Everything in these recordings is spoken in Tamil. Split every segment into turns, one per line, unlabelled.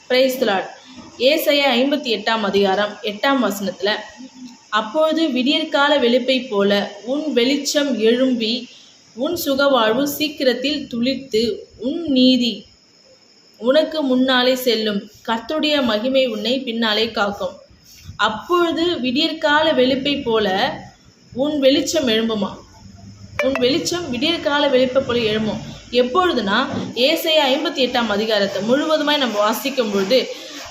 Praise the Lord. ஏசாயா 58 அதிகாரம் 8 அப்பொழுது விடியற்கால வெளிப்பை போல உன் வெளிச்சம் எழும்பி உன் சுகவாழ்வு சீக்கிரத்தில் துளிர்த்து உன் நீதி உனக்கு முன்னாலே செல்லும், கர்த்தருடைய மகிமை உன்னை பின்னாலே காக்கும். அப்பொழுது விடியற்கால வெளிப்பை போல உன் வெளிச்சம் எழும்புமா? உன் வெளிச்சம் விடியற்கால வெளிப்பை போல எழும்பும். எப்பொழுதுனா ஏசாயா 58 அதிகாரத்தை முழுவதுமாய் நம்ம வாசிக்கும் பொழுது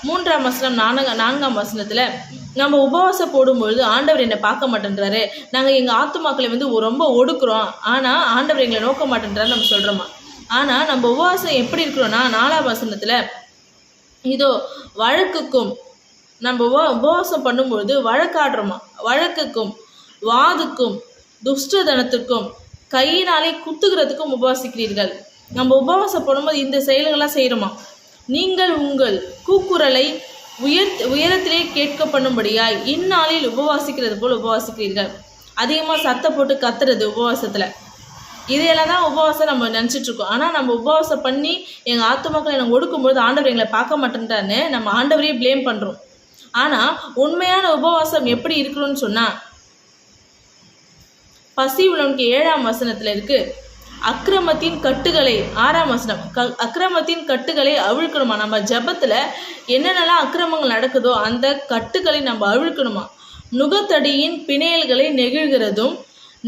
3 வசனம் 4 நம்ம உபவாசம் போடும்பொழுது ஆண்டவர் என்னை பார்க்க மாட்டேன்றாரு, நாங்கள் எங்கள் ஆத்துமாக்களை ரொம்ப ஒடுக்குறோம், ஆனால் ஆண்டவர் எங்களை நோக்க மாட்டேன்றாரு நம்ம சொல்கிறோமா. ஆனால் நம்ம உபவாசம் எப்படி இருக்கிறோன்னா 4 வசனத்தில் இதோ வழக்குக்கும் நம்ம உபவாசம் பண்ணும்பொழுது வழக்காடுறோமா, வழக்குக்கும் வாதுக்கும் துஷ்டதனத்துக்கும் கையினாலே குத்துகிறதுக்கும் உபவாசிக்கிறீர்கள். நம்ம உபவாசம் பண்ணும்போது இந்த செயல்கள்லாம் செய்கிறோமா. நீங்கள் உங்கள் கூக்குரலை உயரத்திலே கேட்க பண்ணும்படியாய் இந்நாளில் உபவாசிக்கிறது போல் உபவாசிக்கிறீர்கள். அதிகமாக சத்தம் போட்டு கத்துறது உபவாசத்தில், இதையெல்லாம் தான் உபவாசம் நம்ம நினச்சிட்ருக்கோம். ஆனால் நம்ம உபவாசம் பண்ணி எங்கள் ஆத்துமாக்களை நாங்கள் ஒடுக்கும்போது ஆண்டவர் எங்களை பார்க்க மாட்டேன்றான்னு நம்ம ஆண்டவரையே ப்ளேம் பண்ணுறோம். ஆனால் உண்மையான உபவாசம் எப்படி இருக்கணும்னு சொன்னால் பசி உள்ளவனுக்கு 7 வசனத்தில் இருக்குது, அக்கிரமத்தின் கட்டுகளை 6 வசனம் அக்கிரமத்தின் கட்டுகளை அவிழ்க்கணுமா. நம்ம ஜபத்தில் என்னென்னலாம் அக்கிரமங்கள் நடக்குதோ அந்த கட்டுகளை நம்ம அவிழ்க்கணுமா. நுகத்தடியின் பிணையல்களை நெகிழ்கிறதும்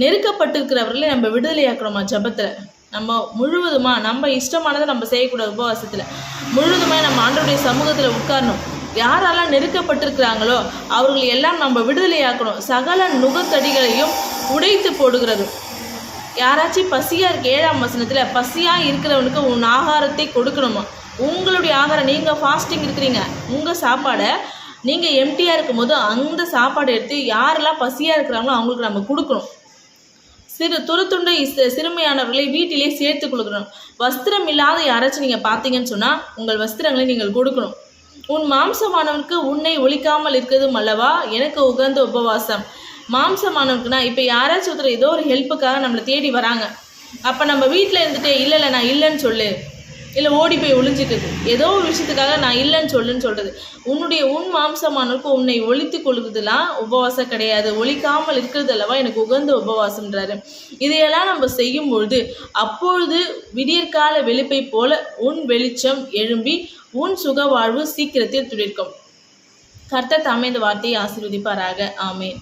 நெருக்கப்பட்டிருக்கிறவர்களை நம்ம விடுதலையாக்கணுமா. ஜபத்தில் நம்ம முழுவதுமாக நம்ம இஷ்டமானதை நம்ம செய்யக்கூடாது. உபவாசத்தில் முழுவதுமாக நம்ம ஆண்டவருடைய சமூகத்தில் உட்காரணும். யாரெல்லாம் நெருக்கப்பட்டிருக்கிறாங்களோ அவர்கள் எல்லாம் நம்ம விடுதலையாக்கணும். சகல நுகத்தடிகளையும் உடைத்து போடுகிறதும். யாராச்சும் பசியாக இருக்கு 7 வசனத்தில் பசியாக இருக்கிறவனுக்கு உன் ஆகாரத்தை கொடுக்கணுமா. உங்களுடைய ஆகாரம், நீங்கள் ஃபாஸ்டிங் இருக்கிறீங்க, உங்கள் சாப்பாடை நீங்கள் எம்டியாக இருக்கும்போது அந்த சாப்பாடை எடுத்து யாரெல்லாம் பசியாக இருக்கிறாங்களோ அவங்களுக்கு நம்ம கொடுக்கணும். துருத்துண்டை சிறுமையானவர்களை வீட்டிலே சேர்த்து கொடுக்கணும். வஸ்திரம் இல்லாத யாராச்சும் நீங்கள் பார்த்தீங்கன்னு சொன்னால் உங்கள் வஸ்திரங்களை நீங்கள் கொடுக்கணும். உன் மாம்சமானவனுக்கு உன்னை ஒழிக்காமல் இருக்கிறதும் அல்லவா எனக்கு உகந்த உபவாசம். மாம்சமானவனுக்குன்னா இப்போ யாராச்சும் ஒருத்தர் ஏதோ ஒரு ஹெல்ப்புக்காக நம்மளை தேடி வராங்க, அப்போ நம்ம வீட்டில் இருந்துட்டு இல்லை நான் இல்லைன்னு சொல்லு, இல்லை ஓடி போய் ஒளிஞ்சிக்குது, ஏதோ ஒரு விஷயத்துக்காக நான் இல்லைன்னு சொல்லுன்னு உன் மாம்சமானவனுக்கு உன்னை ஒழித்து கொள்கிறதுலாம் உபவாசம் கிடையாது. ஒழிக்காமல் இருக்கிறது அல்லவா எனக்கு உகந்த உபவாசம்ன்றாரு. இதையெல்லாம் நம்ம செய்யும்பொழுது அப்பொழுது விடியற்கால வெளிப்பை போல உன் வெளிச்சம் எழும்பி உன் சுக வாழ்வு சீக்கிரத்தில் துளிர்க்கும். கர்த்தர் தாமே இந்த வார்த்தையை ஆசீர்வதிப்பாராக. ஆமேன்.